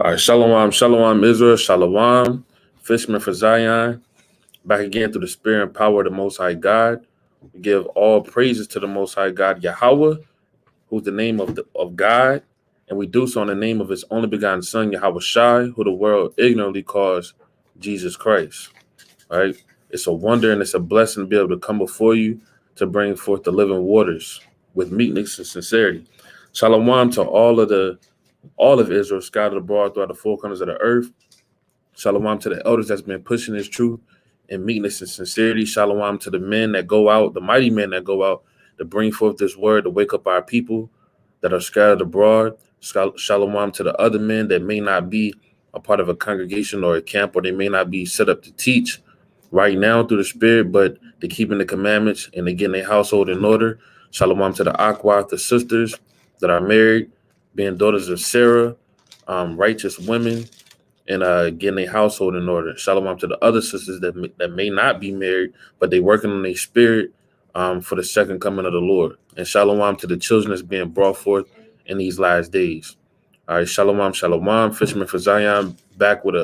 All right, shalom, shalom, Israel, shalom, fisherman for Zion, back again through the spirit and power of the Most High God. We give all praises to the Most High God, Yahweh, who's the name of God, and we do so in the name of his only begotten Son, Yahweh Shai, who the world ignorantly calls Jesus Christ. All right, it's a wonder and it's a blessing to be able to come before you to bring forth the living waters with meekness and sincerity. Shalom to all of Israel scattered abroad throughout the four corners of the earth. Shalom to the elders that's been pushing this truth in meekness and sincerity. Shalom to the men that go out, the mighty men that go out to bring forth this word, to wake up our people that are scattered abroad. Shalom to the other men that may not be a part of a congregation or a camp, or they may not be set up to teach right now through the spirit, but they're keeping the commandments and they're getting their household in order. Shalom to the Aqua, the sisters that are married, being daughters of Sarah, righteous women, and getting their household in order. Shalom to the other sisters that may not be married, but they working on their spirit for the second coming of the Lord. And shalom to the children that's being brought forth in these last days. All right, shalom, shalom, fisherman for Zion, back with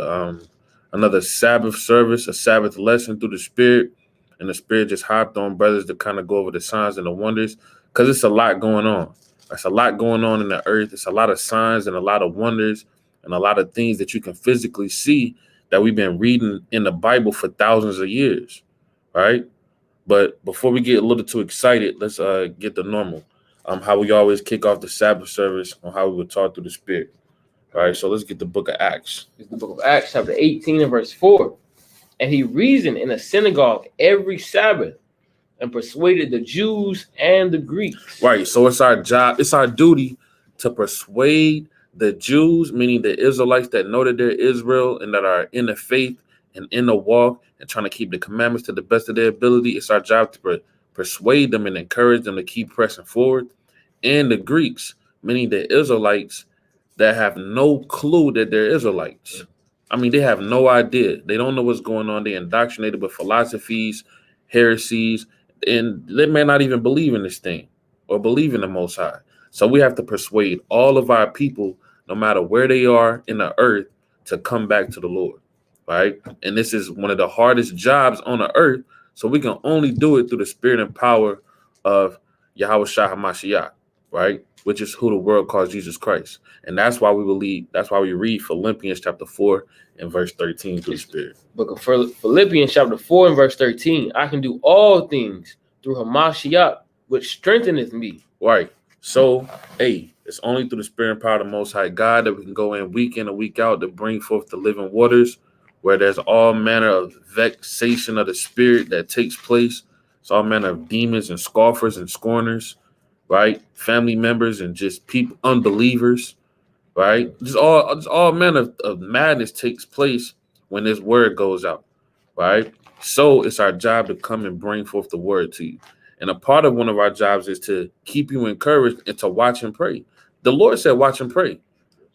another Sabbath service, a Sabbath lesson through the spirit. And the spirit just hopped on brothers to kind of go over the signs and the wonders, because it's a lot going on. There's a lot going on in the earth. It's a lot of signs and a lot of wonders and a lot of things that you can physically see that we've been reading in the Bible for thousands of years, right? But before we get a little too excited, let's get the normal. How we always kick off the Sabbath service on how we were taught through the Spirit. All right, so let's get the book of Acts. It's the book of Acts, chapter 18 and verse 4. And he reasoned in a synagogue every Sabbath and persuaded the Jews and the Greeks. Right, so it's our job, it's our duty to persuade the Jews, meaning the Israelites that know that they're Israel and that are in the faith and in the walk and trying to keep the commandments to the best of their ability. It's our job to persuade them and encourage them to keep pressing forward. And the Greeks, meaning the Israelites that have no clue that they're Israelites. I mean, they have no idea. They don't know what's going on. They're indoctrinated with philosophies, heresies, and they may not even believe in this thing or believe in the Most High. So we have to persuade all of our people, no matter where they are in the earth, to come back to the Lord, right? And this is one of the hardest jobs on the earth, so we can only do it through the spirit and power of Yahweh Shah HaMashiach, right? Which is who the world calls Jesus Christ. And that's why we read Philippians chapter 4 and verse 13 through the spirit. Book of Philippians chapter 4 and verse 13. I can do all things through HaMashiach, which strengtheneth me. Right. So, it's only through the spirit and power of the Most High God that we can go in and week out to bring forth the living waters, where there's all manner of vexation of the spirit that takes place. It's all manner of demons and scoffers and scorners, right? Family members and just people, unbelievers, right? Just all manner of madness takes place when this word goes out, right? So it's our job to come and bring forth the word to you. And a part of one of our jobs is to keep you encouraged and to watch and pray. The Lord said, watch and pray.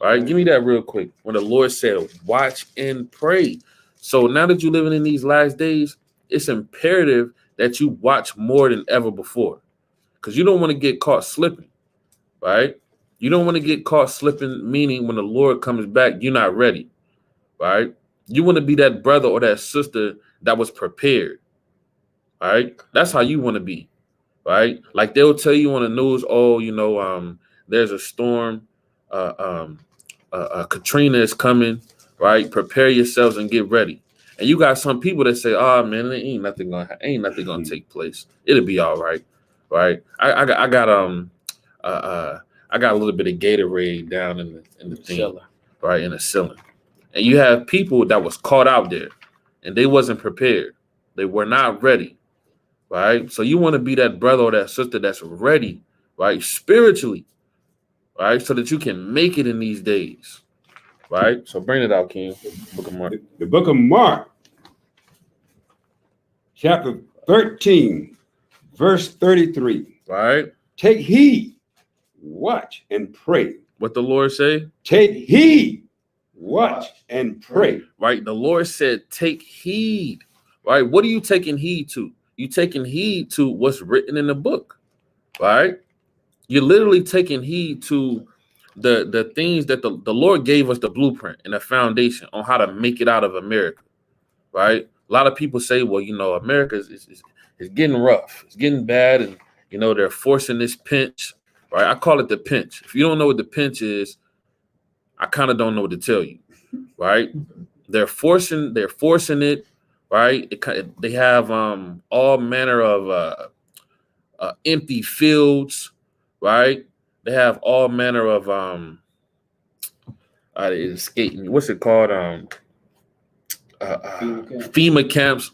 All right, give me that real quick. When the Lord said, watch and pray. So now that you're living in these last days, it's imperative that you watch more than ever before, because you don't want to get caught slipping, right? You don't want to get caught slipping, meaning when the Lord comes back, you're not ready, right? You want to be that brother or that sister that was prepared, right? That's how you want to be, right? Like they'll tell you on the news, there's a storm, Katrina is coming, right? Prepare yourselves and get ready. And you got some people that say, "Oh man, ain't nothing gonna take place. It'll be all right." Right? I got a little bit of Gatorade down in the thing, Cellar. right, in the ceiling. And you have people that was caught out there and they wasn't prepared. They were not ready, right? So you want to be that brother or that sister that's ready, right, spiritually, right, so that you can make it in these days, right? So bring it out, King. Book of Mark. The book of Mark, chapter 13, verse 33. Right? Take heed, watch, and pray. What the Lord say? Take heed, watch, and pray. Right? The Lord said, take heed. Right? What are you taking heed to? You taking heed to what's written in the book, right? You're literally taking heed to the things that the Lord gave us the blueprint and the foundation on how to make it out of America, right? A lot of people say, well, America is getting rough, it's getting bad, and they're forcing this pinch, right? I call it the pinch. If you don't know what the pinch is, I kind of don't know what to tell you, right? They're forcing it, right? They have all manner of empty fields, right? They have all manner of it's escaping me. What's it called? FEMA camps,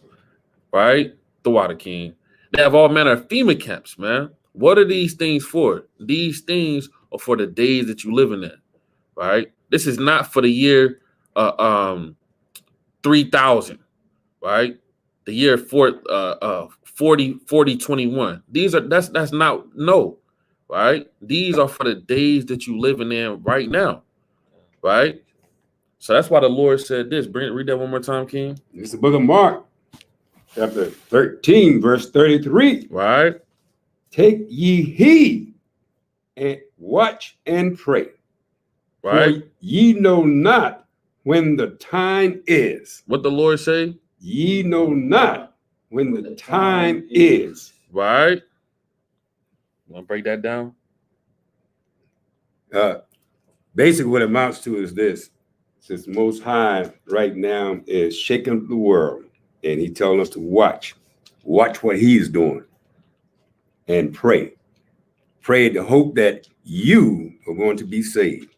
right? The Water King. They have all manner of FEMA camps, man. What are these things for? These things are for the days that you're living in, right? This is not for the year 3000, right? The year 4021. That's not, no, right? These are for the days that you living in right now, right? So that's why the Lord said this. Read that one more time, King. It's the book of Mark, chapter 13, verse 33. Right? Take ye heed and watch and pray. Right? For ye know not when the time is. What the Lord say? Ye know not when the time is. Right? You want to break that down? Basically, what it amounts to is this. Since Most High right now is shaking the world, and He's telling us to watch what He's doing, and pray to hope that you are going to be saved.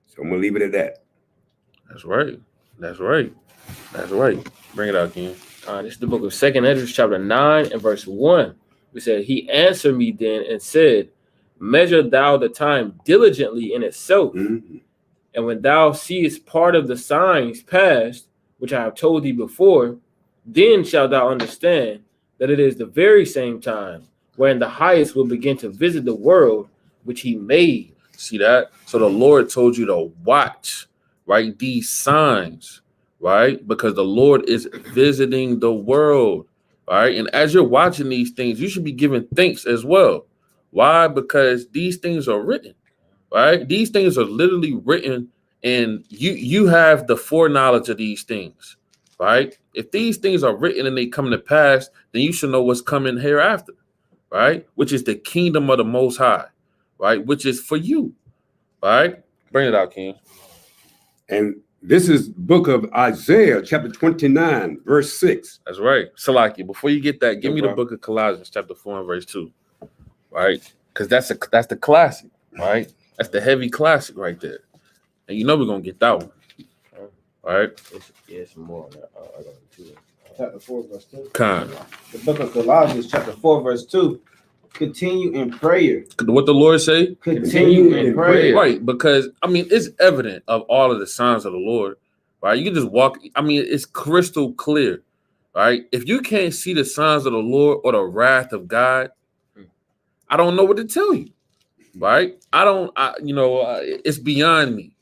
So I'm gonna leave it at that. That's right. Bring it out, King. This is the book of 2nd Ezra, chapter 9 and verse 1. We said, he answered me then and said, measure thou the time diligently in itself. Mm-hmm. And when thou seest part of the signs past, which I have told thee before, then shalt thou understand that it is the very same time wherein the highest will begin to visit the world which he made. See that? So the Lord told you to watch, right? These signs, right? Because the Lord is visiting the world, right? And as you're watching these things, you should be giving thanks as well. Why? Because these things are written, right? These things are literally written, and you have the foreknowledge of these things, right? If these things are written and they come to pass, then you should know what's coming hereafter, right? Which is the kingdom of the Most High, right? Which is for you, right? Bring it out, King. And this is book of Isaiah, chapter 29, verse 6. That's right. Salaki, before you get that, give No me problem. the book of Colossians, chapter 4 and verse 2, right? Because that's the classic, right? That's the heavy classic right there. And you know we're going to get that one, all right? It's more on that. I got it too. Chapter 4, verse 2. Con. The book of Colossians, chapter 4, verse 2. Continue in prayer. What the Lord say? Continue in prayer. Right, because, I mean, it's evident of all of the signs of the Lord, right? You can just walk. I mean, it's crystal clear, right? If you can't see the signs of the Lord or the wrath of God, I don't know what to tell you, right? It's beyond me,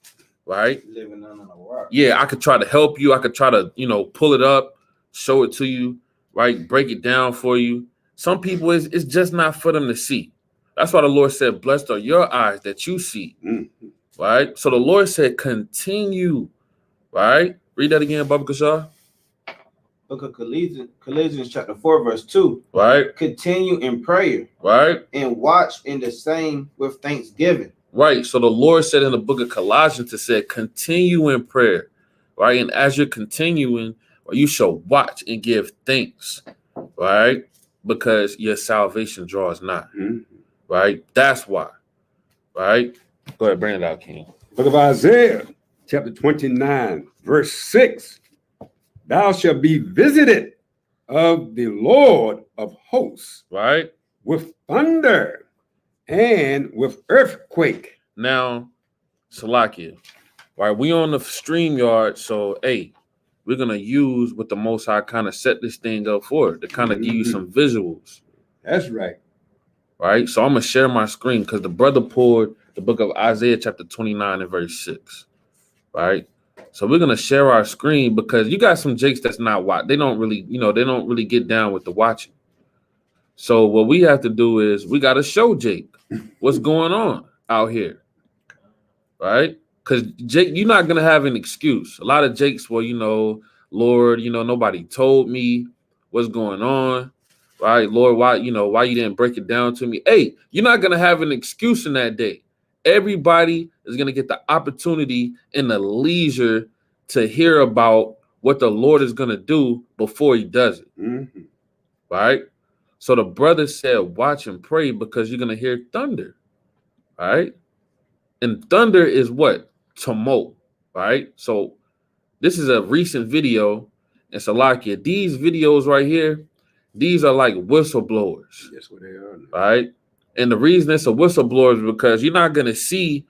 right? Living under a rock. Yeah, I could try to help you. I could try to, pull it up, show it to you, right? Break it down for you. Some people, it's just not for them to see. That's why the Lord said, blessed are your eyes that you see, right? So the Lord said, continue, right? Read that again, Baba Kashar. Book of Colossians, chapter 4, verse 2. Right, Continue in prayer right, and watch in the same with thanksgiving. right. So the Lord said in the book of Colossians, it said, continue in prayer, right? And as you're continuing, you shall watch and give thanks, right? Because your salvation draws nigh, right? That's why, right? Go ahead, bring it out, King. Book of Isaiah, chapter 29, verse 6. Thou shalt be visited of the Lord of hosts Right? with thunder and with earthquake. Now, Salakia, right? We on the StreamYard, so hey, we're gonna use what the Most High kind of set this thing up for to kind of give you some visuals, That's right. right? So I'm gonna share my screen because the brother pulled the book of Isaiah chapter 29 and verse 6, right? So we're gonna share our screen because you got some jakes that's not watch. They don't really get down with the watching. So what we have to do is we got to show Jake what's going on out here, right? Because Jake, you're not gonna have an excuse. A lot of Jakes, well, Lord, nobody told me what's going on, right? Lord, why you didn't break it down to me? Hey, you're not gonna have an excuse in that day. Everybody is gonna get the opportunity and the leisure to hear about what the Lord is gonna do before He does it, right? So the brother said, "Watch and pray because you're gonna hear thunder." Right? And thunder is what? Tumult, right? So this is a recent video, and Salakia, these videos right here, these are like whistleblowers, That's what they are. right? And the reason it's a whistleblower is because you're not gonna see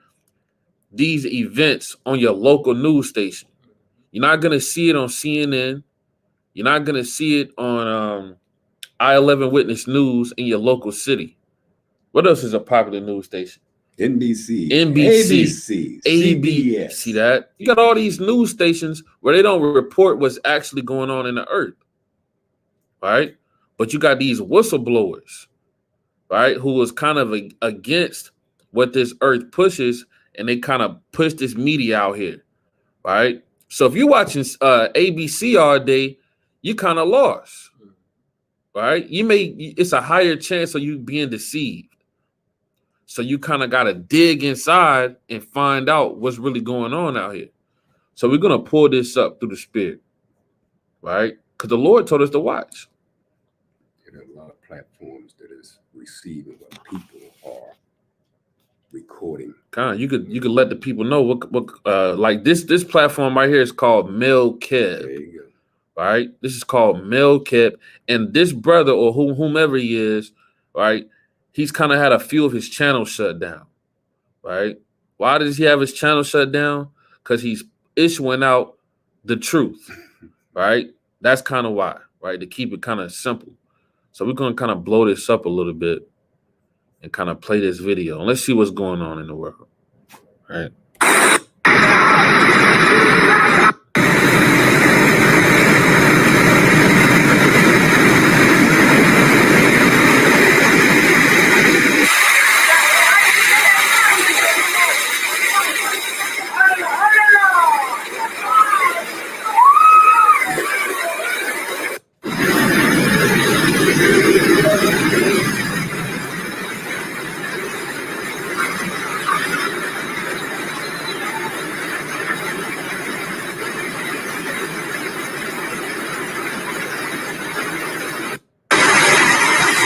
these events on your local news station. You're not gonna see it on CNN. You're not gonna see it on I-11 Witness News in your local city. What else is a popular news station? NBC, ABC, CBS. See that? You got all these news stations where they don't report what's actually going on in the earth, right? But you got these whistleblowers, right, who is kind of against what this earth pushes, and they kind of push this media out here, right? So if you're watching ABC all day, you kind of lost, right? It's a higher chance of you being deceived. So you kind of got to dig inside and find out what's really going on out here. So we're going to pull this up through the Spirit, right? Because the Lord told us to watch. There are a lot of platforms that is receiving what people are recording. Kind of, you could let the people know what like this platform right here is called Melkeb. There you go. Right? This is called Melkeb, and this brother or whomever he is, right? He's kind of had a few of his channels shut down, right? Why does he have his channel shut down? Because he's issuing out the truth, right? That's kind of why, right? To keep it kind of simple. So we're going to kind of blow this up a little bit and kind of play this video. And let's see what's going on in the world, right?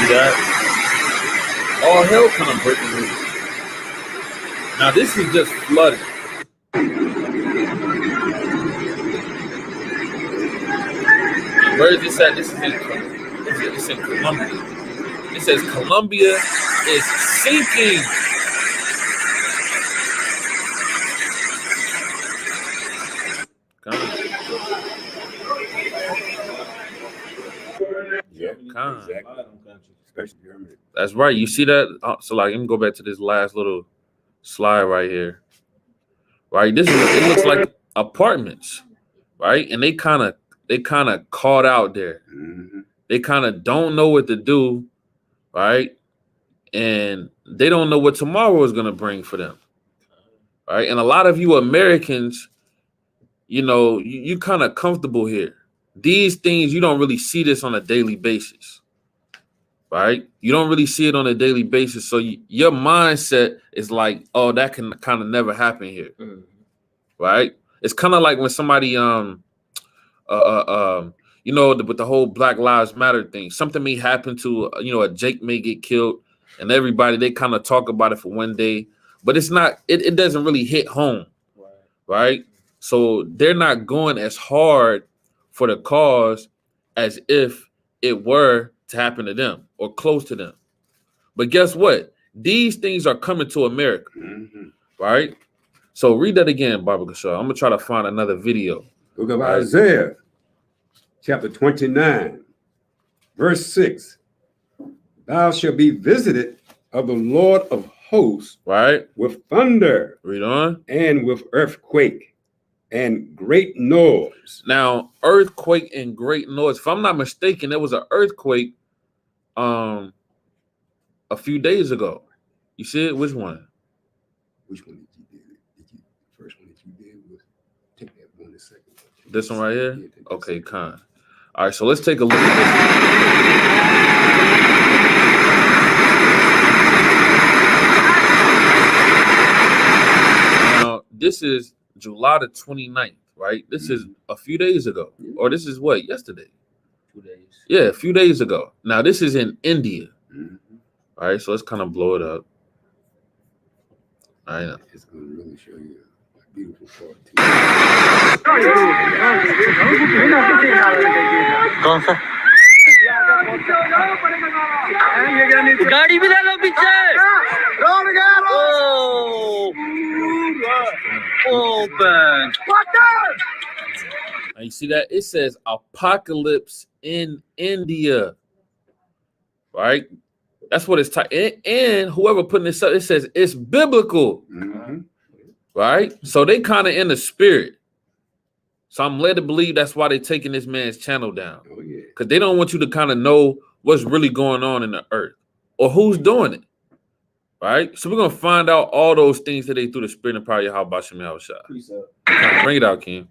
That all hell kind of breaking loose. Now this is just flooding. Where is this at? This is it's in Colombia. It says Colombia is sinking. Yeah, exactly. Especially Germany. That's right. You see that? So like, let me go back to this last little slide right here. Right, it looks like apartments, right? And they kind of caught out there. Mm-hmm. They kind of don't know what to do, right? And they don't know what tomorrow is going to bring for them, right? And a lot of you Americans, you kind of comfortable here. These things, you don't really see this on a daily basis, right? You don't really see it on a daily basis. So your mindset is like, oh, that can kind of never happen here, right? It's kind of like when somebody, with the whole Black Lives Matter thing, something may happen to, a Jake may get killed, and everybody, they kind of talk about it for one day, but it's not, it doesn't really hit home, right? So they're not going as hard for the cause as if it were to happen to them or close to them. But guess what? These things are coming to America, right? So read that again, Baba Gashaw. I'm going to try to find another video. Book of Isaiah, chapter 29, verse 6. Thou shalt be visited of the Lord of hosts, right, with thunder, read on, and with earthquake and great noise. Now, earthquake and great noise. If I'm not mistaken, there was an earthquake a few days ago. You see it? Which one? Which one did you This one right here? Okay, con. All right, so let's take a look at this. Now, this is July the 29th, right? This is a few days ago. Or this is what? Yesterday. 2 days. Yeah, a few days ago. Now, this is in India. Mhm. All right, so let's kind of blow it up. All right. It's going to really show you a beautiful part, too. कौन सा गाड़ी भी डालो पीछे open Now, you see that? It says apocalypse in India. Right? That's what it's and whoever putting this up, it says it's biblical. Mhm. Right? So they kind of in the spirit. So I'm led to believe that's why they're taking this man's channel down. Oh, yeah. Because they don't want you to kind of know what's really going on in the earth or who's doing it. Right? So we're going to find out all those things that they through the spirit and power of Yahweh Bashem Yahushua. Precept. Bring it out, King.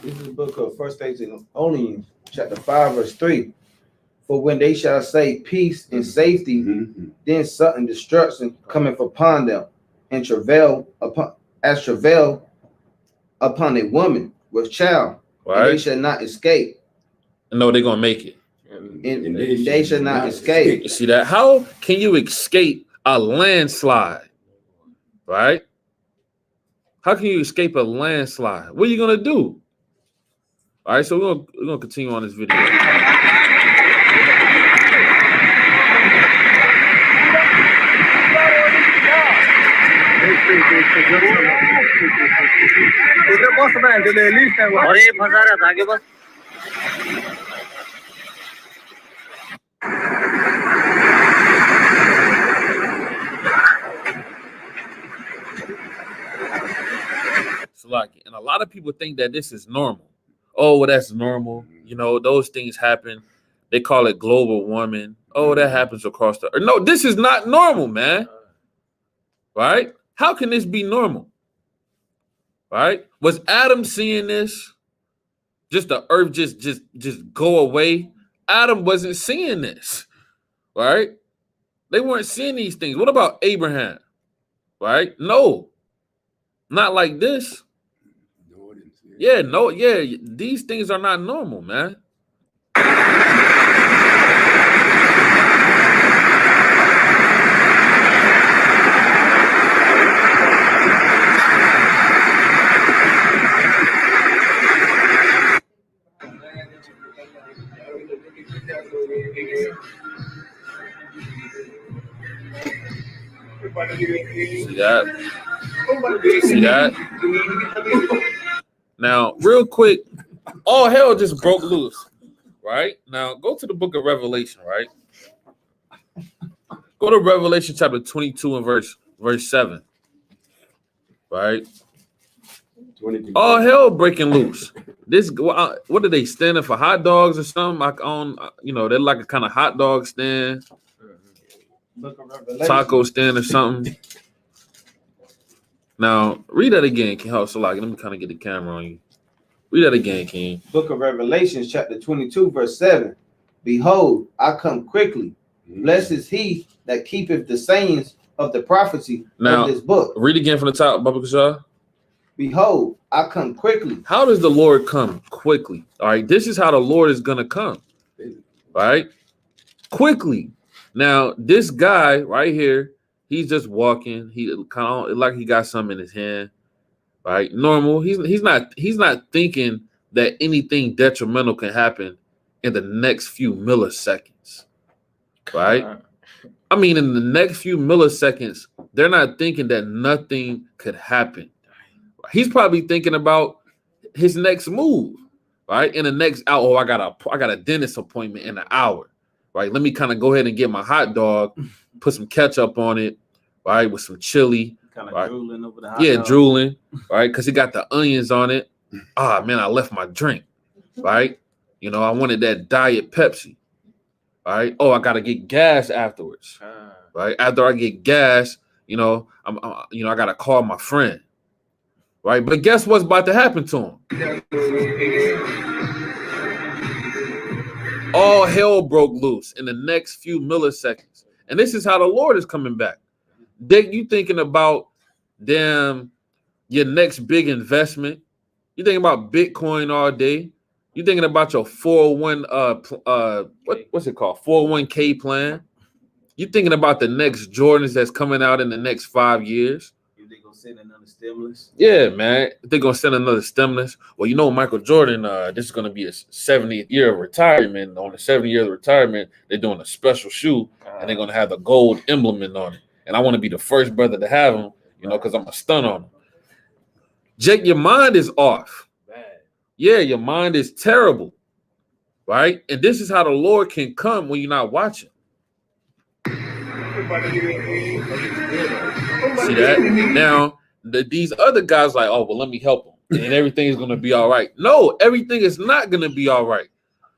This is the book of 1 Thessalonians, chapter 5, verse 3. For when they shall say peace and safety, Mhm. then sudden destruction cometh upon them, and travail upon a woman with child, and they Right? shall not escape, No, they're going to make it. and they shall not escape. You see that? How can you escape a landslide? Right? How can you escape a landslide? What are you going to do? All right, so we're gonna continue on this video. और ये फंसा रहा था आगे बस Salaki. And a lot of people think that this is normal. Oh, well, that's normal. You know, those things happen. They call it global warming. Oh, that happens across the earth. No, this is not normal, man. Right? How can this be normal? Right? Was Adam seeing this? Just the earth just go away? Adam wasn't seeing this. Right? They weren't seeing these things. What about Abraham? Right? No. Not like this. No, I didn't see it. Yeah, no, yeah. These things are not normal, man. See that? See that? Now, real quick, all hell just broke loose, right? Now, go to the book of Revelation, right? Go to Revelation chapter 22 and verse 7, right? 22. All hell breaking loose. This, what are they standing for? Hot dogs or something? Like on, you know, they're like a kind of hot dog stand, Book of Revelation. taco stand or something. Now, read that again, King. So like, let me kind of get the camera on you. Read that again, King. Book of Revelation, chapter 22, verse 7. Behold, I come quickly. Blessed is he that keepeth the sayings of the prophecy Now, of this book. read again from the top, Baba Kasha. Behold, I come quickly. How does the Lord come quickly? All right, this is how the Lord is going to come. All right, quickly. Now, this guy right here, he's just walking. He kind of like he got something in his hand. Right, normal. He's not thinking that anything detrimental can happen in the next few milliseconds. Right. I mean, in the next few milliseconds, they're not thinking that nothing could happen. He's probably thinking about his next move, right? In the next hour, oh, I got a dentist appointment in an hour, right? Let me kind of go ahead and get my hot dog, put some ketchup on it, right, with some chili, Kind of right? drooling over the hot Yeah, dog. drooling, right? Because he got the onions on it. Ah, man, I left my drink, right? You know, I wanted that Diet Pepsi, right? Oh, I gotta get gas afterwards. Right after I get gas, you know, I gotta call my friend, right? But guess what's about to happen to him? All hell broke loose in the next few milliseconds. And this is how the Lord is coming back. Dick, you thinking about your next big investment. You thinking about Bitcoin all day. You thinking about your 401 what's it called? 401k plan. You thinking about the next Jordans that's coming out in the next 5 years. If they gonna send another stimulus. Yeah, man. They're gonna send another stimulus. Well, you know, Michael Jordan, this is gonna be his 70th year of retirement. On the 70th year of retirement, they're doing a special shoe and they're gonna have the gold emblem on it. And I want to be the first brother to have them, you know, because I'm a stun on them. Jake, your mind is off. Bad. Yeah, your mind is terrible, right? And this is how the Lord can come when you're not watching. See that? Now, these other guys like, oh, well, let me help them. And everything is going to be all right. No, everything is not going to be all right.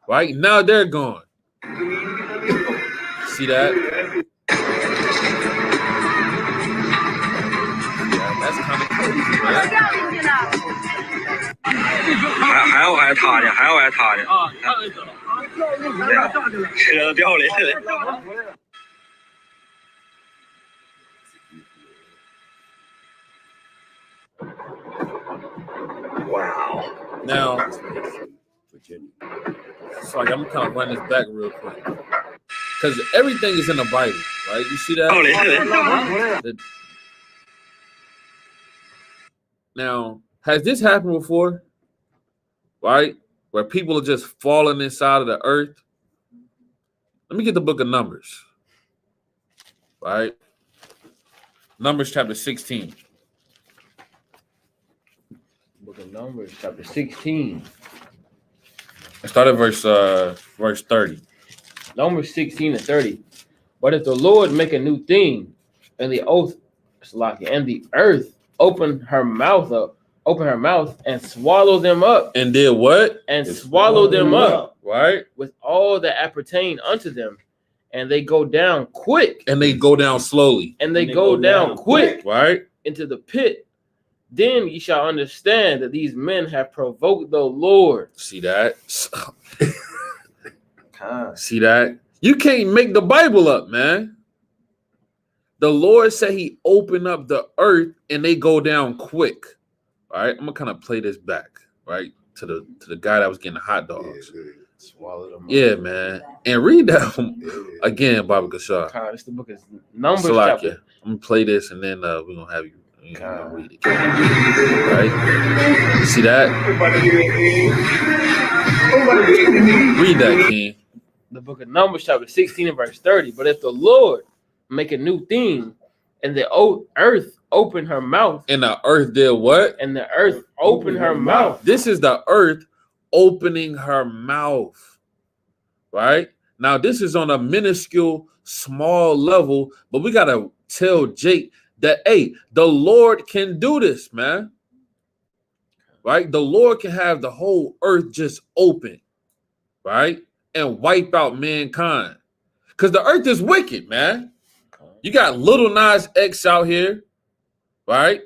Right? Now they're gone. See that? Yeah, that's kind of crazy, man. 还要挨他的，还要挨他的。啊，他挨走了。车都掉了。Wow. Now, sorry, I'm kind of running this back real quick. Because everything is in the Bible, right? You see that? Now, has this happened before? Right? Where people are just falling inside of the earth? Let me get the book of Numbers. Right? Numbers chapter 16. Book of Numbers, chapter 16. Let's start at verse 30. Numbers 16 and 30. But if the Lord make a new thing, and the earth open her mouth and swallow them up. And did what? And swallow them up. Right? With all that appertain unto them. And they go down quick. And they go down slowly. And they go down quick. Right? Into the pit. Then ye shall understand that these men have provoked the Lord. See that? See that? You can't make the Bible up, man. The Lord said he opened up the earth and they go down quick. All right, I'm gonna kind of play this back, right, to the guy that was getting hot dogs. Swallow them up. Yeah, man. And read that again, Baba Gashar. This the book is Numbers. Salakia. I'm gonna play this and then we're gonna have you read it. Right? See that? Read that, King. The book of Numbers, chapter 16 and verse 30. But if the Lord make a new thing, and the earth open her mouth. And the earth did what? And the earth opened her mouth. This is the earth opening her mouth. Right? Now, this is on a minuscule, small level, but we got to tell Jake that, hey, the Lord can do this, man. Right? The Lord can have the whole earth just open. Right? And wipe out mankind. Because the earth is wicked, man. You got Little Nas X out here, right?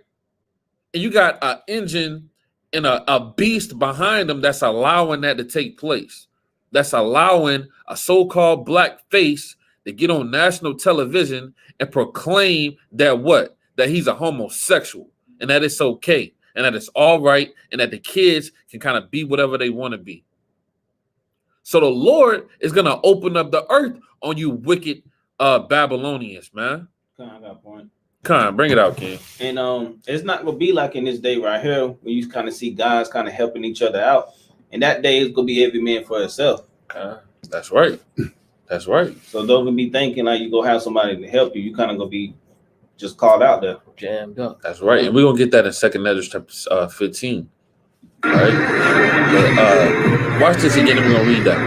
And you got an engine and a beast behind them that's allowing that to take place. That's allowing a so-called black face to get on national television and proclaim that what? That he's a homosexual and that it's okay and that it's all right and that the kids can kind of be whatever they want to be. So the Lord is going to open up the earth on you wicked Babylonians, man. I got a point. Bring it out, King. And it's not gonna be like in this day right here when you kind of see guys kind of helping each other out. And that day is gonna be every man for himself. That's right. That's right. So don't be thinking like you go have somebody to help you. You kind of gonna be just called out there. Jammed up. That's right. And we're gonna get that in 2nd Ezra chapter 15. All right. But, watch this again and we're gonna read that.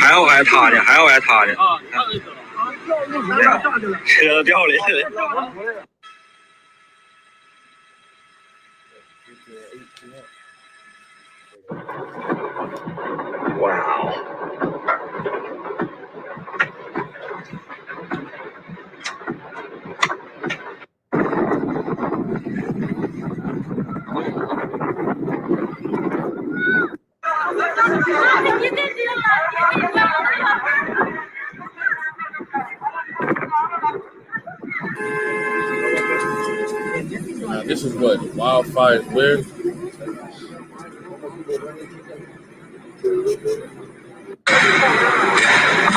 还要挨他的，还要挨他的。啊，他挨走了。车都掉了。Wow. Now, this is what wildfires where.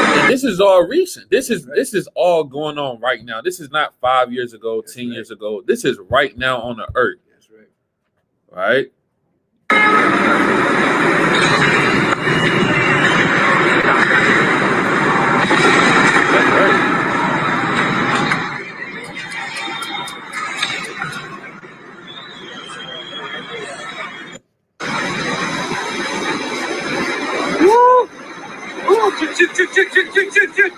And this is all recent. This is all going on right now. This is not 5 years ago, 10 years ago. This is right now on the earth. That's right. Right? That's right. Çık.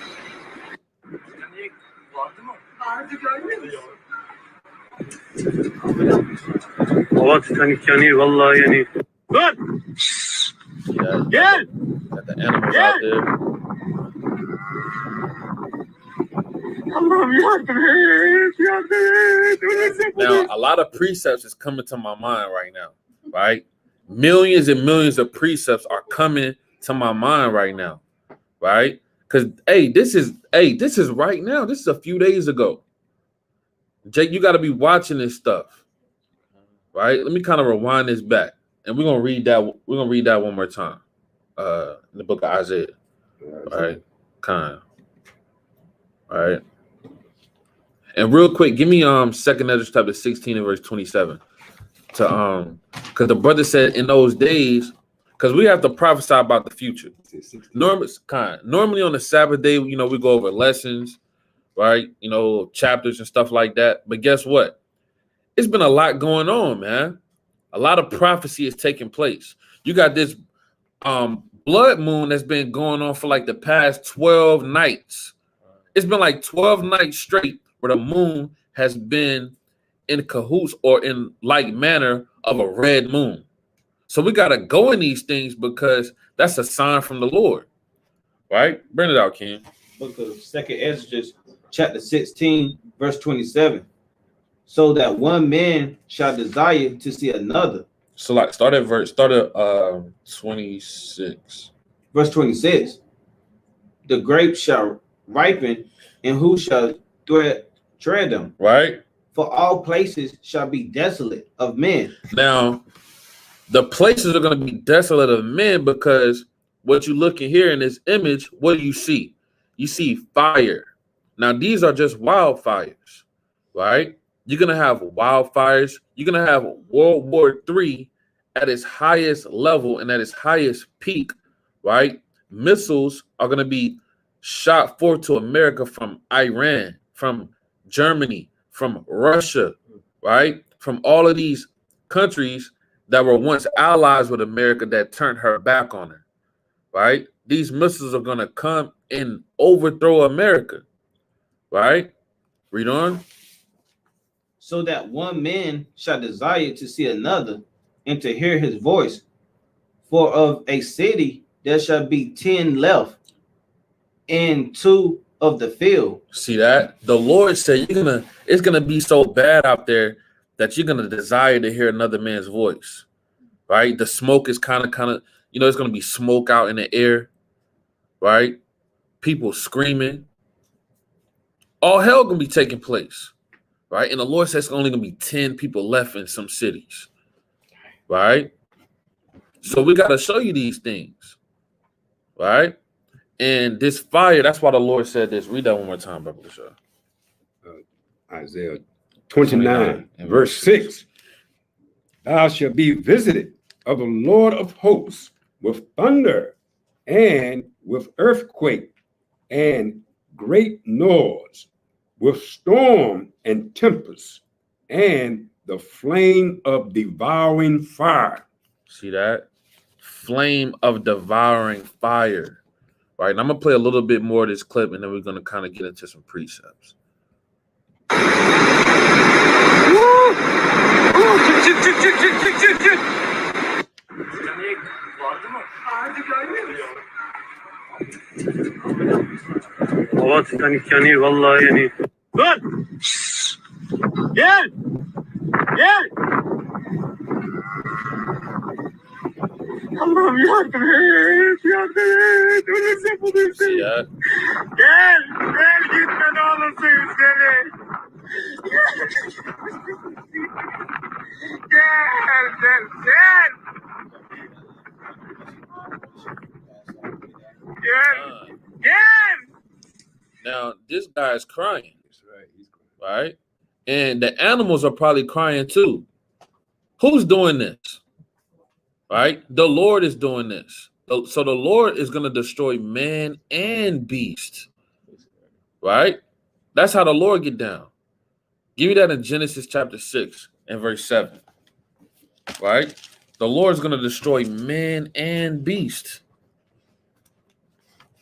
Hava Titanik yanıyor vallahi yanıyor. Dur. See that? Gel. Got the animals out there. Allah'ım yardım et. Now, a lot of precepts is coming to my mind right now, right? Millions and millions of precepts are coming to my mind right now, right? Because this is right now. This is a few days ago. Jake, you got to be watching this stuff, right? Let me kind of rewind this back, and we're gonna read that. We're gonna read that one more time, in the book of Isaiah, right? Kind, all right. And real quick, give me 2nd Ezra chapter 16 and verse 27. To because the brother said in those days, because we have to prophesy about the future. Normally on the Sabbath day, we go over lessons, right? Chapters and stuff like that. But guess what? It's been a lot going on, man. A lot of prophecy is taking place. You got this blood moon that's been going on for like the past 12 nights. It's been like 12 nights straight where the moon has been in cahoots or in like manner of a red moon. So we got to go in these things because that's a sign from the Lord, right? Bring it out, King. Book of 2nd Ezra, chapter 16, verse 27. So that one man shall desire to see another. So like start at 26. Verse 26. The grapes shall ripen, and who shall tread them? Right? For all places shall be desolate of men. Now, the places are going to be desolate of men because what you look at here in this image, what do you see? You see fire. Now, these are just wildfires, right? You're going to have wildfires. You're going to have World War III at its highest level and at its highest peak, right? Missiles are going to be shot forth to America from Iran, from Germany, from Russia, right? From all of these countries that were once allies with America that turned her back on her, right? These missiles are going to come and overthrow America, right? Read on. So that one man shall desire to see another and to hear his voice. For of a city there shall be 10 left, and 2 of the field. See that? The Lord said it's gonna be so bad out there that you're gonna desire to hear another man's voice, right? The smoke is kind of, it's gonna be smoke out in the air, right? People screaming. All hell gonna be taking place, right? And the Lord says it's only gonna be 10 people left in some cities, right? So we gotta show you these things, right? And this fire, that's why the Lord said this. Read that one more time, Brother Shaw. Isaiah 29 and verse 6. Thou shalt be visited of the Lord of hosts with thunder and with earthquake and great noise, with storm and tempest and the flame of devouring fire. See that? Flame of devouring fire. Right, and I'm gonna play a little bit more of this clip, and then we're gonna kind of get into some precepts. Çık. Hava Titanik yanıyor vallahi yanıyor. Dur! Gel! Gel! Allah'ım yardım et! Yardım et! Ölürse bulayım See seni. that? Gel! Gel gitme ne olursun seni. Gel! Gel! Gel! Gel! Gel! Now this guy is crying, That's right. He's going. right? And the animals are probably crying too. Who's doing this? Right? The Lord is doing this. So the Lord is going to destroy man and beast. Right? That's how the Lord get down. Give me that in Genesis chapter 6 and verse 7. Right? The Lord's going to destroy man and beast.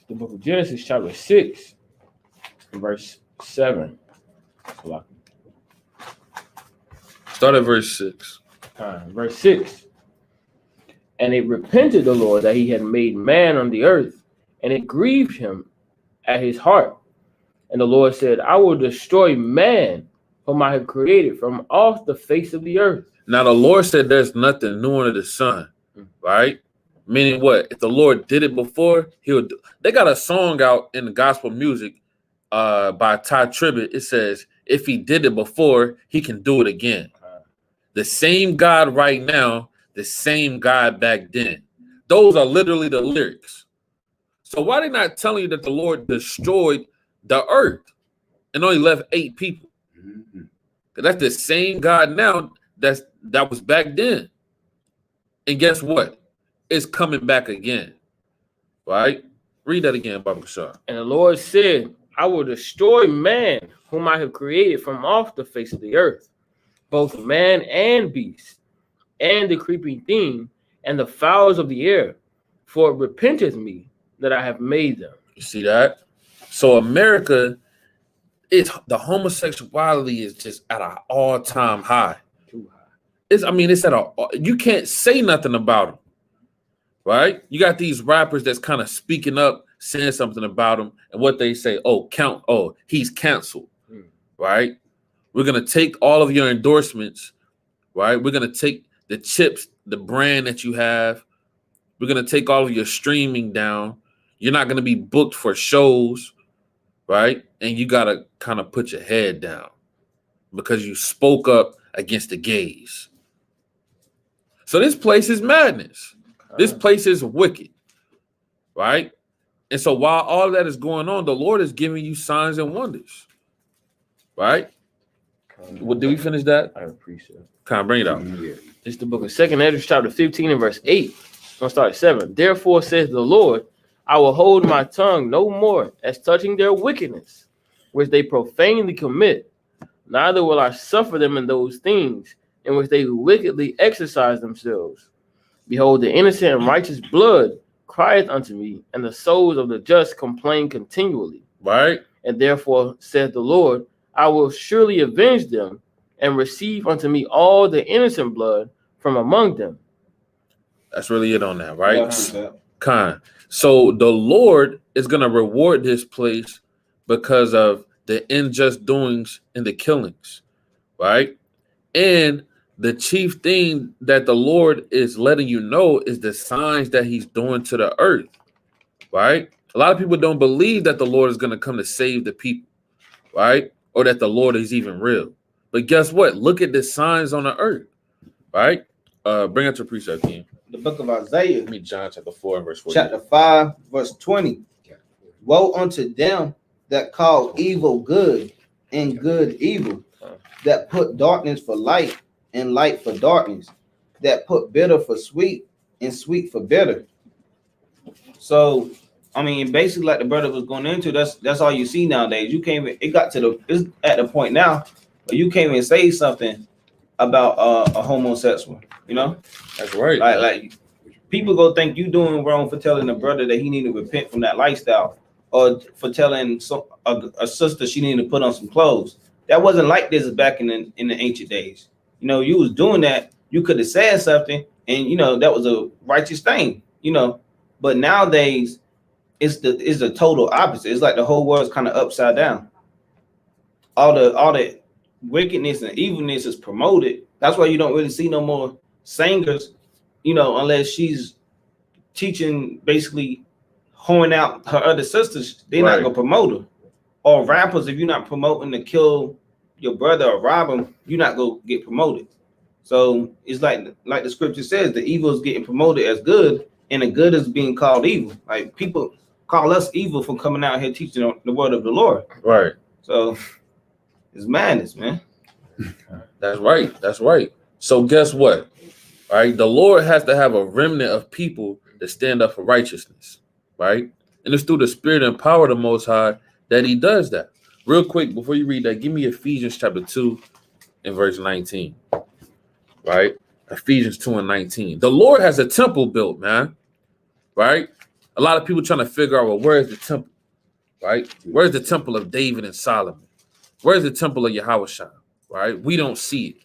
The book of Genesis, chapter 6, verse 7. Start at verse 6. Verse 6. And it repented the Lord that he had made man on the earth, and it grieved him at his heart. And the Lord said, I will destroy man whom I have created from off the face of the earth. Now the Lord said there's nothing new under the sun, right? Meaning what? If the Lord did it before, he'll do. They got a song out in the gospel music by Ty Tribbett. It says, if he did it before, he can do it again. The same God right now, the same God back then. Those are literally the lyrics. So why they not telling you that the Lord destroyed the earth and only left 8 people? Mm-hmm. That's the same God now that was back then. And guess what? It's coming back again. Right? Read that again, Baba Shah. And the Lord said, I will destroy man whom I have created from off the face of the earth, both man and beast, and the creeping thing, and the fowls of the air, for it repenteth me that I have made them. You see that? So America, the homosexuality is just at an all-time high. Too high. It's you can't say nothing about them, right? You got these rappers that's kind of speaking up, saying something about them, and what they say, he's canceled, right? We're gonna take all of your endorsements, right? We're gonna take the chips, the brand that you have. We're gonna take all of your streaming down. You're not gonna be booked for shows, right? And you gotta kind of put your head down because you spoke up against the gays. So this place is madness. This place is wicked, right? And so while all that is going on, the Lord is giving you signs and wonders, right? Well, did we finish that? I appreciate it. Kind of bring it out. Yeah. This is the book of 2 Ezra, chapter 15 and verse 8. I'm going to start at 7. Therefore says the Lord, I will hold my tongue no more as touching their wickedness, which they profanely commit. Neither will I suffer them in those things in which they wickedly exercise themselves. Behold, the innocent and righteous blood crieth unto me, and the souls of the just complain continually. Right? And therefore said the Lord, I will surely avenge them and receive unto me all the innocent blood from among them. That's really it on that, right? Yeah. Kind. So the Lord is going to reward this place because of the unjust doings and the killings, right? And the chief thing that the Lord is letting you know is the signs that he's doing to the earth, right? A lot of people don't believe that the Lord is going to come to save the people, right? Or that the Lord is even real. But guess what? Look at the signs on the earth, right? Bring up your precept, King. The book of Isaiah, Give me John chapter 4 and verse 4. chapter 5, verse 20. Woe unto them that call evil good and good evil, that put darkness for light and light for darkness, that put bitter for sweet and sweet for bitter. So, I mean, basically, like the brother was going into, that's all you see nowadays. You can't even, it's at the point now where you can't even say something about a homosexual, you know? That's right. Like people go think you doing wrong for telling a brother that he need to repent from that lifestyle, or for telling a sister she need to put on some clothes. That wasn't like this back in the ancient days. You know, you was doing that, you could have said something, and you know that was a righteous thing. You know, But nowadays, it's the total opposite. It's like the whole world's kind of upside down. All the wickedness and evilness is promoted. That's why you don't really see no more singers, unless she's teaching, basically hoeing out her other sisters. They're not gonna promote her. Or rappers, if you're not promoting to kill your brother or rob him, you're not gonna get promoted. So it's like the scripture says, the evil is getting promoted as good, and the good is being called evil. Like, people call us evil for coming out here teaching the word of the Lord. Right. So it's madness, man. That's right. That's right. So guess what? All right. The Lord has to have a remnant of people that stand up for righteousness. Right. And it's through the spirit and power of the Most High that he does that. Real quick, before you read that, give me Ephesians chapter 2 and verse 19. Right? Ephesians 2 and 19. The Lord has a temple built, man. Right? A lot of people trying to figure out, well, where is the temple? Right? Where's the temple of David and Solomon? Where's the temple of Yahushua? Right? We don't see it.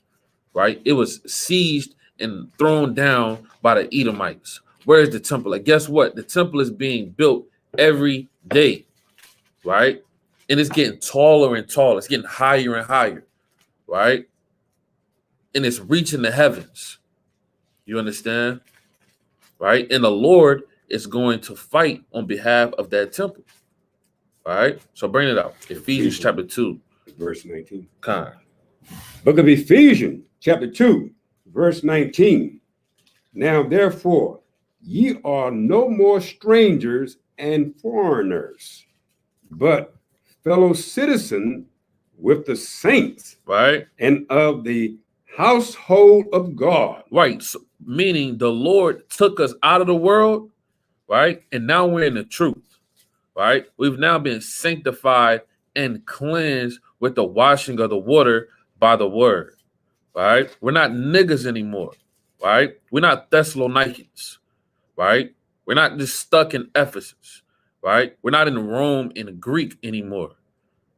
Right? It was seized and thrown down by the Edomites. Where's the temple? And guess what? The temple is being built every day. Right? And it's getting taller and taller. It's getting higher and higher. Right? And it's reaching the heavens. You understand? Right? And the Lord is going to fight on behalf of that temple. All right? So bring it out. Ephesians chapter 2. Verse 19. Con. Book of Ephesians, chapter 2, verse 19. Now, therefore, ye are no more strangers and foreigners, but fellow citizens with the saints, Right? and of the household of God. Right. So, meaning the Lord took us out of the world, right? And now we're in the truth, right? We've now been sanctified and cleansed with the washing of the water by the word, right? We're not niggas anymore, right? We're not Thessalonians, right? We're not just stuck in Ephesus, right? We're not in Rome in Greek anymore,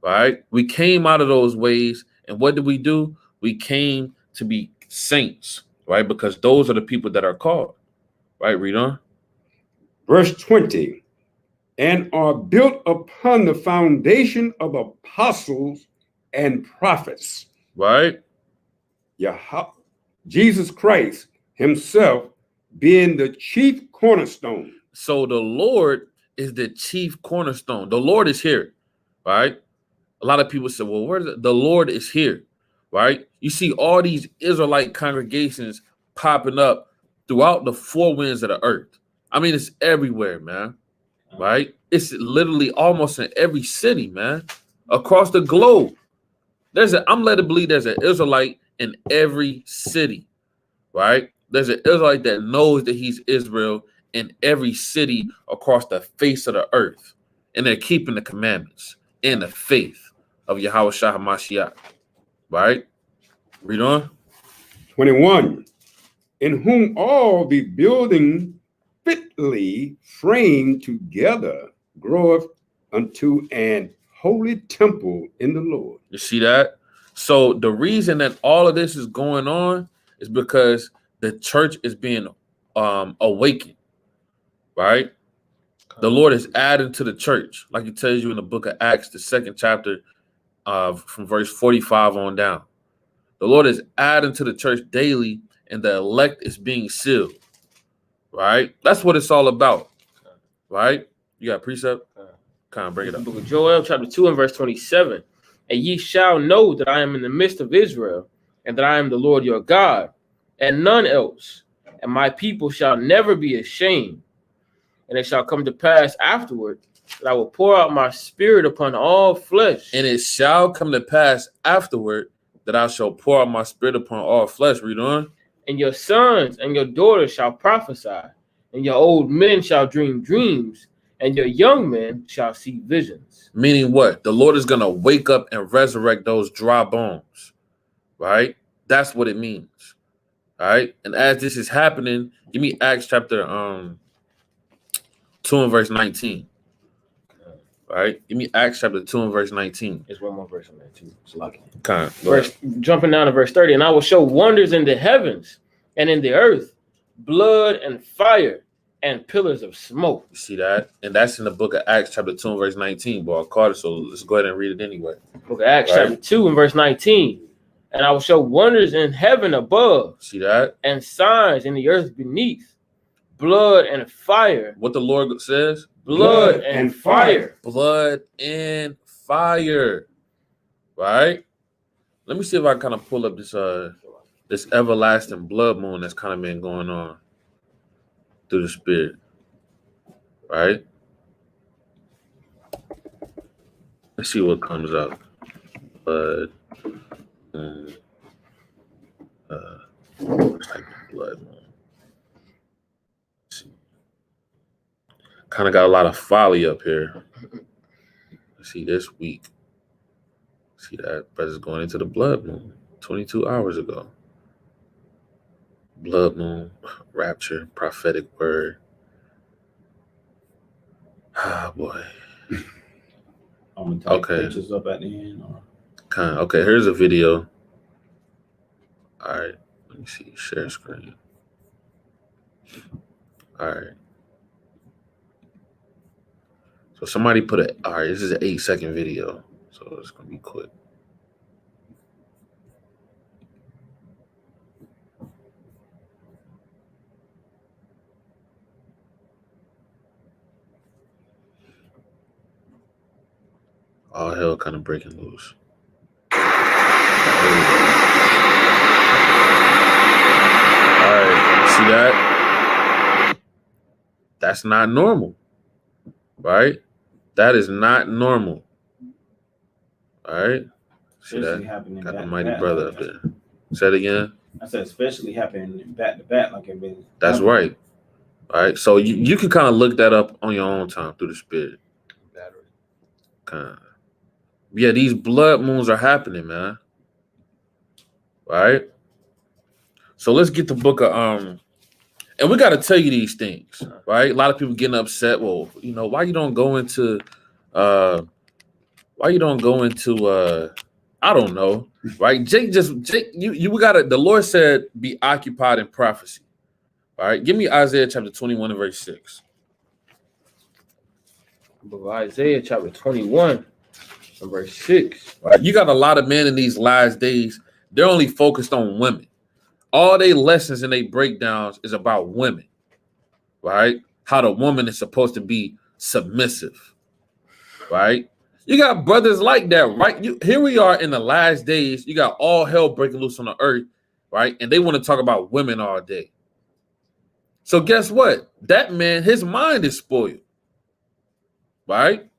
right? We came out of those ways, and what did we do? We came to be saints, right? Because those are the people that are called, right? Read on. Verse 20. And are built upon the foundation of apostles and prophets. Right? Jesus Christ himself being the chief cornerstone. So the Lord is the chief cornerstone. The Lord is here, right? A lot of people say, well, where is it? The Lord is here, right? You see all these Israelite congregations popping up throughout the four winds of the earth. I mean, it's everywhere, man, right? It's literally almost in every city, man, across the globe. I'm led to believe there's an Israelite in every city, right? There's an Israelite that knows that he's Israel in every city across the face of the earth. And they're keeping the commandments and the faith of Yahushua HaMashiach, right? Read on. 21. In whom all the building fitly framed together groweth unto an holy temple in the Lord. You see that? So the reason that all of this is going on is because the church is being awakened, right? The Lord is adding to the church, like it tells you in the book of Acts, the 2nd chapter, from verse 45 on down. The Lord is adding to the church daily, and the elect is being sealed, right? That's what it's all about, right? You got precept? Kind of bring it up. Book of Joel, chapter 2 and verse 27. And ye shall know that I am in the midst of Israel, and that I am the Lord your God, and none else. And my people shall never be ashamed. And it shall come to pass afterward that I will pour out my spirit upon all flesh. And it shall come to pass afterward that I shall pour out my spirit upon all flesh. Read on. And your sons and your daughters shall prophesy, and your old men shall dream dreams, and your young men shall see visions. Meaning what? The Lord is going to wake up and resurrect those dry bones, right? That's what it means, all right? And as this is happening, give me Acts chapter 2 and verse 19, all right? Give me Acts chapter 2 and verse 19. There's one more verse on that too. It's lucky. Jumping down to verse 30. And I will show wonders in the heavens and in the earth, blood and fire, and pillars of smoke. You see that? And that's in the book of Acts, chapter 2, verse 19, boy, Carter. So let's go ahead and read it anyway. Book of Acts, Right. chapter 2, and verse 19. And I will show wonders in heaven above, See that? and signs in the earth beneath, blood and fire, What the Lord says? blood and fire. Blood and fire. Right? Let me see if I kind of pull up this everlasting blood moon that's kind of been going on through the spirit. Right? Let's see what comes up. Blood. Type of blood moon. Kind of got a lot of folly up here. Let's see this week. See that brother's going into the blood moon 22 hours ago. Blood moon, rapture, prophetic word. Ah, boy. I'm gonna type Okay. pictures up at the end. Or... Kind of, okay, here's a video. All right, let me see. Share screen. All right. So somebody put it. All right, this is an 8-second video, so it's gonna be quick. All hell kind of breaking loose. All right, see that? That's not normal, right? That is not normal. All right, see Especially that? happening Got the back to mighty back brother like up that. there. Say it again. I said, especially happening back to back like it been. That's right. All right, so you can kind of look that up on your own time through the spirit. Kind of. Yeah, these blood moons are happening, man. Right? So let's get the book of and we got to tell you these things, right? A lot of people getting upset. Well, you know, why you don't go into I don't know, right? Jake, we gotta, the Lord said, be occupied in prophecy. All right, give me Isaiah chapter 21 and verse 6. Book of Isaiah, chapter 21, and verse 6. Right, you got a lot of men in these last days. They're only focused on women. All their lessons and their breakdowns is about women, right? How the woman is supposed to be submissive, right? You got brothers like that, right? Here we are in the last days. You got all hell breaking loose on the earth, right? And they want to talk about women all day. So guess what? That man, his mind is spoiled, right?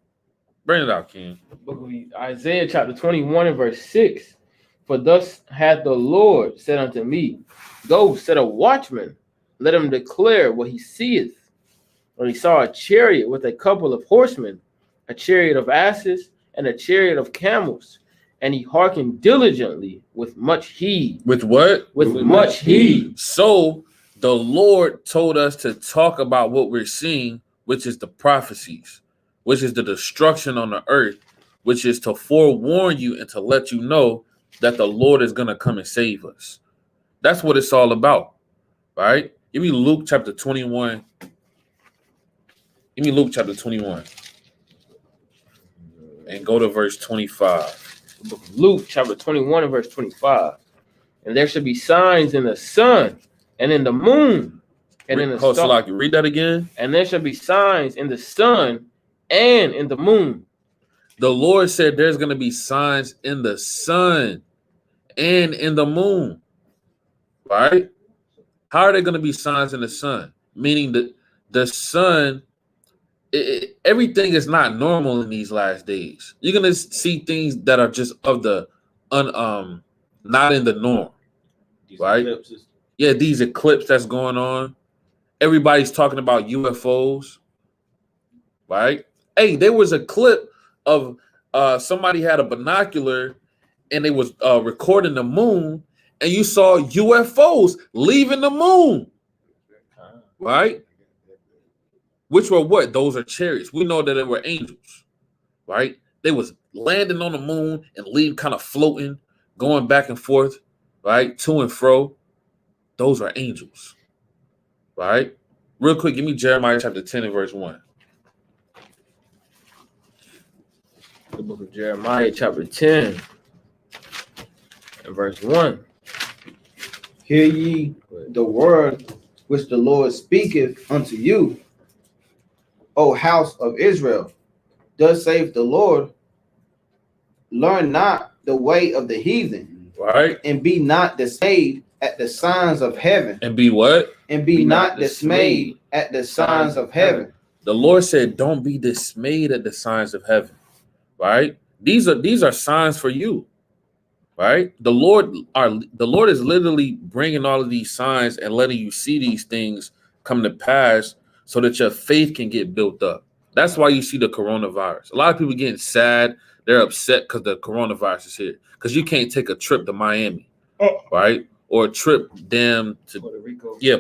Bring it out, King. Book of Isaiah, chapter 21, and verse 6. For thus hath the Lord said unto me, Go set a watchman, let him declare what he seeth. And he saw a chariot with a couple of horsemen, a chariot of asses, and a chariot of camels. And he hearkened diligently with much heed. With what? With much heed. So the Lord told us to talk about what we're seeing, which is the prophecies, which is the destruction on the earth, which is to forewarn you and to let you know that the Lord is going to come and save us. That's what it's all about, right? Give me Luke chapter 21. Give me Luke chapter 21. And go to verse 25. The book of Luke, chapter 21, and verse 25. And there shall be signs in the sun and in the moon and in the stars. So stars. like, read that again. And there shall be signs in the sun and in the moon. The Lord said there's going to be signs in the sun and in the moon, right? How are there going to be signs in the sun? Meaning that the sun, everything is not normal in these last days. You're going to see things that are just of the not in the norm, These right? eclipses. Yeah, these eclipses that's going on. Everybody's talking about UFOs, right? Hey, there was a clip of somebody had a binocular and they was recording the moon, and you saw UFOs leaving the moon, right? Which were what? Those are chariots. We know that they were angels, right? They was landing on the moon and leaving, kind of floating, going back and forth, right? To and fro. Those are angels, right? Real quick, give me Jeremiah chapter 10 and verse 1. The book of Jeremiah, chapter 10, and verse 1. Hear ye the word which the Lord speaketh unto you, O house of Israel. Thus saith the Lord, learn not the way of the heathen, Right? and be not dismayed at the signs of heaven, And be what? and be not dismayed at the signs of heaven. The Lord said, don't be dismayed at the signs of heaven. Right? These are signs for you. Right? The Lord is literally bringing all of these signs and letting you see these things come to pass so that your faith can get built up. That's why you see the coronavirus. A lot of people getting sad. They're upset because the coronavirus is here. Because you can't take a trip to Miami, right? Or a trip down to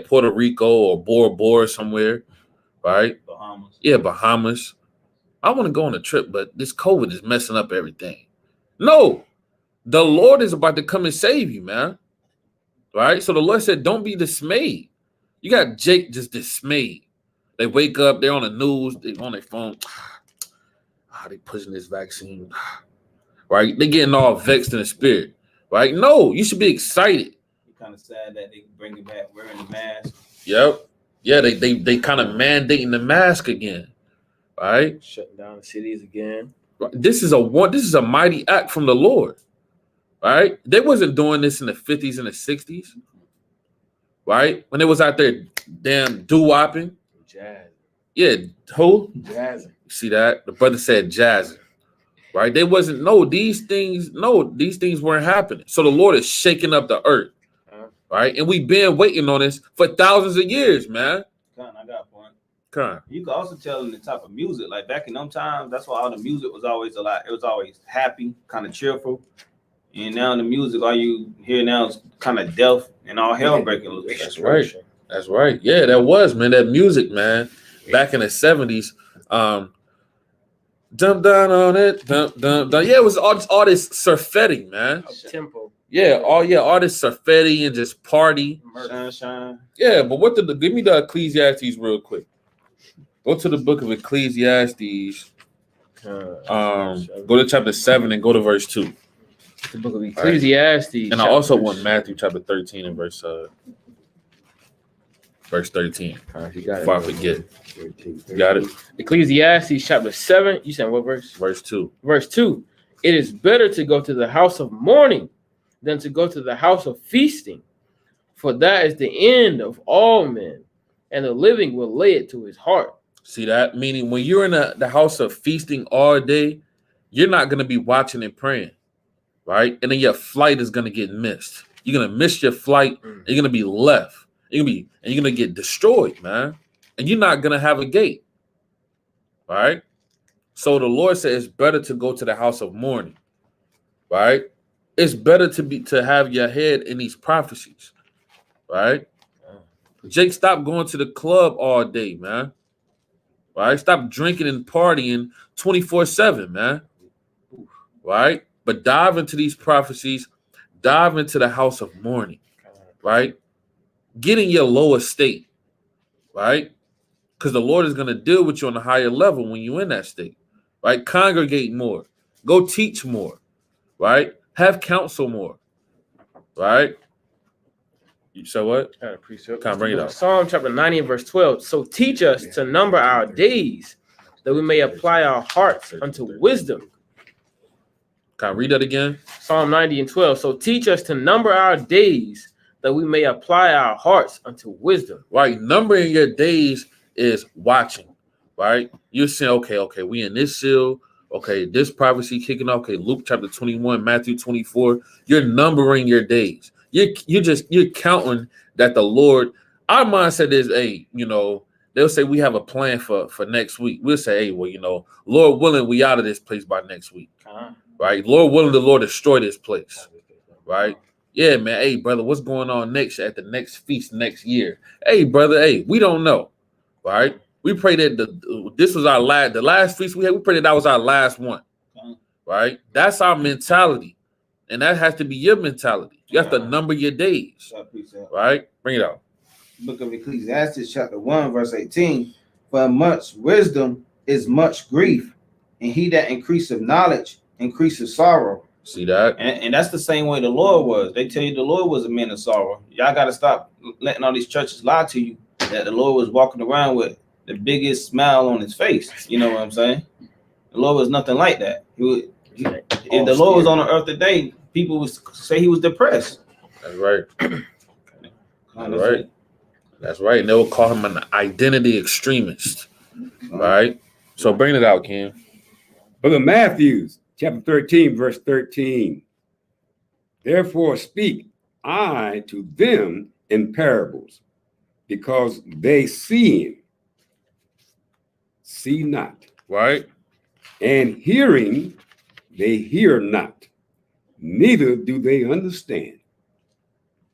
Puerto Rico or Bora Bora somewhere, right? Bahamas. Yeah, Bahamas. I want to go on a trip, but this COVID is messing up everything. No, the Lord is about to come and save you, man. Right? So the Lord said, don't be dismayed. You got Jake just dismayed. They wake up, they're on the news, they're on their phone. They pushing this vaccine. Right? They getting all vexed in the spirit. Right? No, you should be excited. You're kind of sad that they bring it back wearing the mask. Yep. Yeah, they kind of mandating the mask again. Right? Shutting down the cities again. This is a mighty act from the Lord. Right? They wasn't doing this in the 50s and the 60s. Right? When they was out there damn doo-wopping. Jazz. Yeah, who? Jazz. See that? The brother said jazz. Right? These things weren't happening. So the Lord is shaking up the earth. Right? And we've been waiting on this for thousands of years, man. I got a point. Come. You can also tell in the type of music, like back in them times, that's why all the music was always it was always happy, kind of cheerful. And now the music, all you hear now is kind of deaf and all hell breaking loose. That's right. That's right. Yeah, that was, man. That music, man. Back in the 70s. Jump down on it. Dump. Yeah, it was all this surfetti, man. Tempo. Yeah, all this surfetti and just party. Sunshine. Yeah, but give me the Ecclesiastes real quick. Go to the book of Ecclesiastes. Go to chapter 7 and go to verse 2. The book of Ecclesiastes. And I also want Matthew chapter 13 and verse 13. You got Before I forget. You got it? Ecclesiastes chapter 7. You said what verse? Verse 2. Verse 2. It is better to go to the house of mourning than to go to the house of feasting. For that is the end of all men, and the living will lay it to his heart. See that? Meaning when you're in the house of feasting all day, you're not going to be watching and praying, right? And then your flight is going to get missed. You're going to miss your flight. And you're going to be left. You're going to get destroyed, man. And you're not going to have a gate, right? So the Lord said it's better to go to the house of mourning, right? It's better to have your head in these prophecies, right? Jake, stop going to the club all day, man. Right? Stop drinking and partying 24/7, man. Right? But dive into these prophecies, dive into the house of mourning, right? Get in your lower state, right? Because the Lord is going to deal with you on a higher level when you're in that state, right? Congregate more, go teach more, right? Have counsel more, right? You said what? Kind of bring it up. Psalm chapter 90 and verse 12. So teach us to number our days, that we may apply our hearts unto wisdom. Can I read that again? Psalm 90 and 12. So teach us to number our days, that we may apply our hearts unto wisdom. Right. Numbering your days is watching, right? You're saying, okay, we in this seal. Okay, this prophecy kicking off. Okay, Luke chapter 21, Matthew 24. You're numbering your days. You're counting that the Lord, our mindset is, hey, they'll say we have a plan for next week. We'll say, hey, well, Lord willing, we out of this place by next week. Right? Lord willing, the Lord destroy this place. Right? Yeah, man. Hey, brother, what's going on next at the next feast next year? Hey, brother, we don't know. Right? We pray that this was the last feast we had. We pray that was our last one. Right? That's our mentality. And that has to be your mentality. You have to number your days. Right? Bring it out. Book of Ecclesiastes, chapter 1, verse 18. For much wisdom is much grief, and he that increaseth knowledge increases sorrow. See that? And that's the same way the Lord was. They tell you the Lord was a man of sorrow. Y'all got to stop letting all these churches lie to you that the Lord was walking around with the biggest smile on his face. You know what I'm saying? The Lord was nothing like that. If the Lord was on the earth today, people would say he was depressed. That's right. That's right. That's right. And they will call him an identity extremist. Right? So bring it out, Ken. Book of Matthew, chapter 13, verse 13. Therefore speak I to them in parables, because they see not, Right? and hearing they hear not, neither do they understand.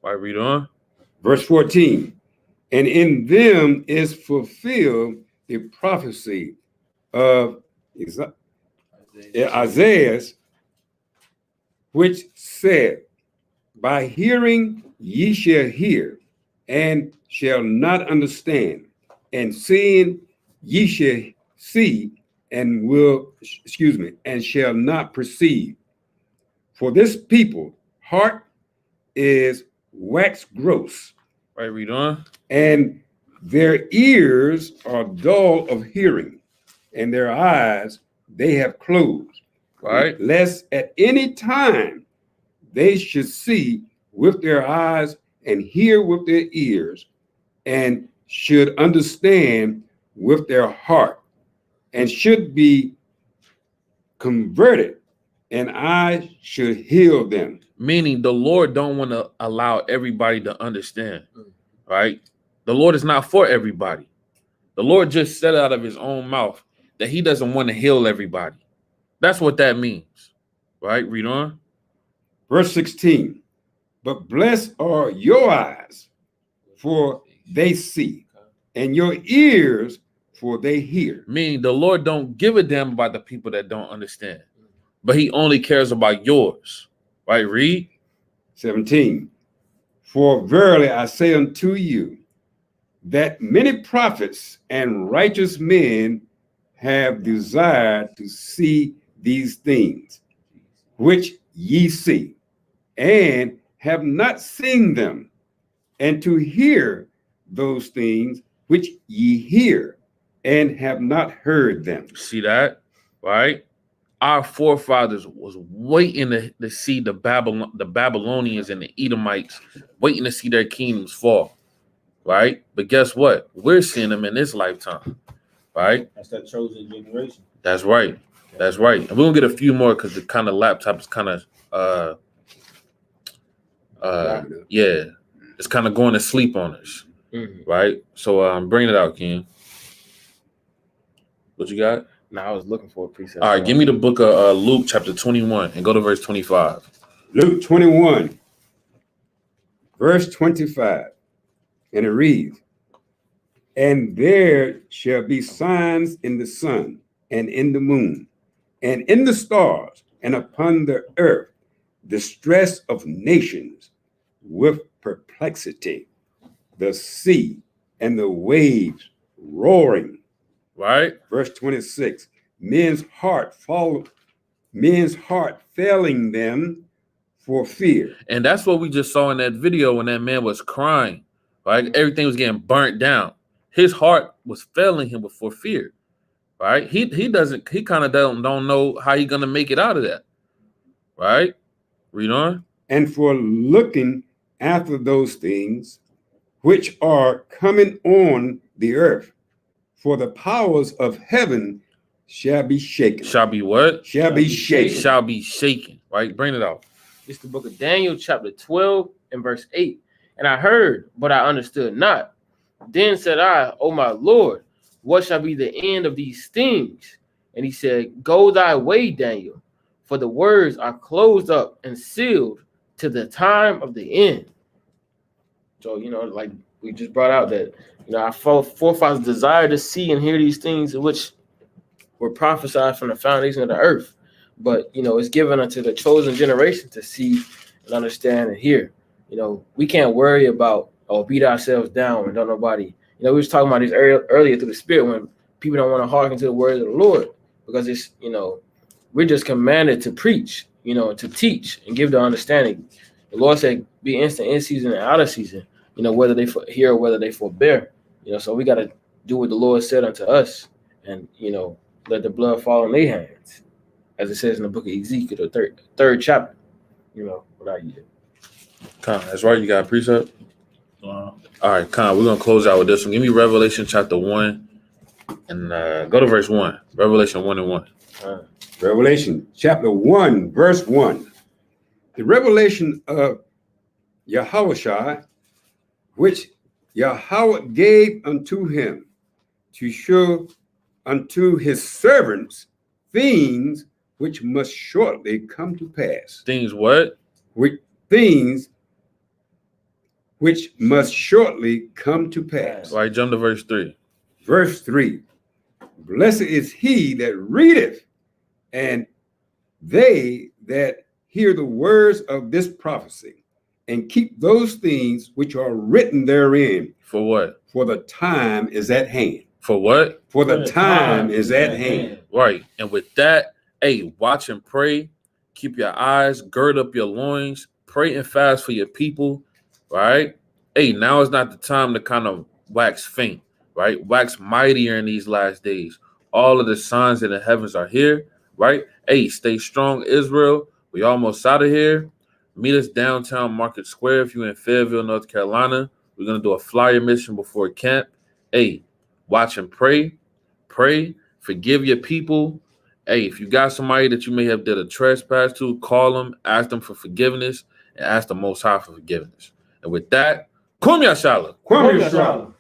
Right, read on. Verse 14. And in them is fulfilled the prophecy of Isaiah, which said, by hearing ye shall hear, and shall not understand, and seeing ye shall see, and and shall not perceive. For this people heart is wax gross, Right, read on. and their ears are dull of hearing, and their eyes they have closed. Right? Lest at any time they should see with their eyes and hear with their ears, and should understand with their heart, and should be converted, and I should heal them. Meaning the Lord don't want to allow everybody to understand. Right? The Lord is not for everybody. The Lord just said out of his own mouth that he doesn't want to heal everybody. That's what that means. Right? Read on. Verse 16. But blessed are your eyes, for they see, and your ears, for they hear. Meaning the Lord don't give a damn about the people that don't understand, but he only cares about yours. Right? Read. 17. For verily I say unto you, that many prophets and righteous men have desired to see these things, which ye see, and have not seen them, and to hear those things which ye hear, and have not heard them. See that? Right? Our forefathers was waiting to see the Babylonians and the Edomites, waiting to see their kingdoms fall. Right? But guess what? We're seeing them in this lifetime. Right? That's that chosen generation. That's right. That's right. And we're gonna get a few more because the kind of laptop is kind of yeah, it's kind of going to sleep on us. Right? So bring it out, Ken. What you got? Now I was looking for a precept. All right, give me the book of Luke chapter 21 and go to verse 25. Luke 21, verse 25, and it reads, and there shall be signs in the sun and in the moon and in the stars and upon the earth, distress of nations with perplexity, the sea and the waves roaring. Right? Verse 26, men's heart failing them for fear. And that's what we just saw in that video when that man was crying. Right? Everything was getting burnt down. His heart was failing him for fear. Right? He kind of don't know how he's gonna make it out of that. Right? Read on. And for looking after those things which are coming on the earth, for the powers of heaven shall be shaken. Shall be what? Shall be shaken. Shall be shaken. Right? Bring it out. It's the book of Daniel, chapter 12 and verse 8. And I heard, but I understood not. Then said I, O my Lord, what shall be the end of these things? And he said, go thy way, Daniel, for the words are closed up and sealed to the time of the end. So, like we just brought out that, our forefathers desire to see and hear these things which were prophesied from the foundation of the earth. But, it's given unto the chosen generation to see and understand and hear. We can't worry about or beat ourselves down and don't nobody. We was talking about this earlier through the Spirit when people don't want to hearken to the word of the Lord because it's, we're just commanded to preach, to teach and give the understanding. The Lord said, be instant in season and out of season, whether they hear or whether they forbear. So we got to do what the Lord said unto us and, let the blood fall in their hands, as it says in the book of Ezekiel, the third chapter, without you. Con, that's right. You got a precept? Wow. All right, Con, we're going to close out with this one. Give me Revelation chapter 1 and go to verse 1. Revelation 1 and 1. Revelation chapter 1, verse 1. The revelation of Yahushua, which Yahweh gave unto him to show unto his servants things which must shortly come to pass. Things what? Things which must shortly come to pass. All right, jump to verse 3. Verse 3. Blessed is he that readeth, and they that hear the words of this prophecy, and keep those things which are written therein. For what? For the time is at hand. For what? For the time is at hand. Right. And with that, hey, watch and pray. Keep your eyes, gird up your loins, pray and fast for your people, right? Hey, now is not the time to kind of wax faint, right? Wax mightier in these last days. All of the signs in the heavens are here, right? Hey, stay strong, Israel. We almost out of here. Meet us downtown Market Square if you're in Fayetteville, North Carolina. We're going to do a flyer mission before camp. Hey, watch and pray. Pray. Forgive your people. Hey, if you got somebody that you may have did a trespass to, call them, ask them for forgiveness, and ask the Most High for forgiveness. And with that, Kum Yashala. Kwame Yashala.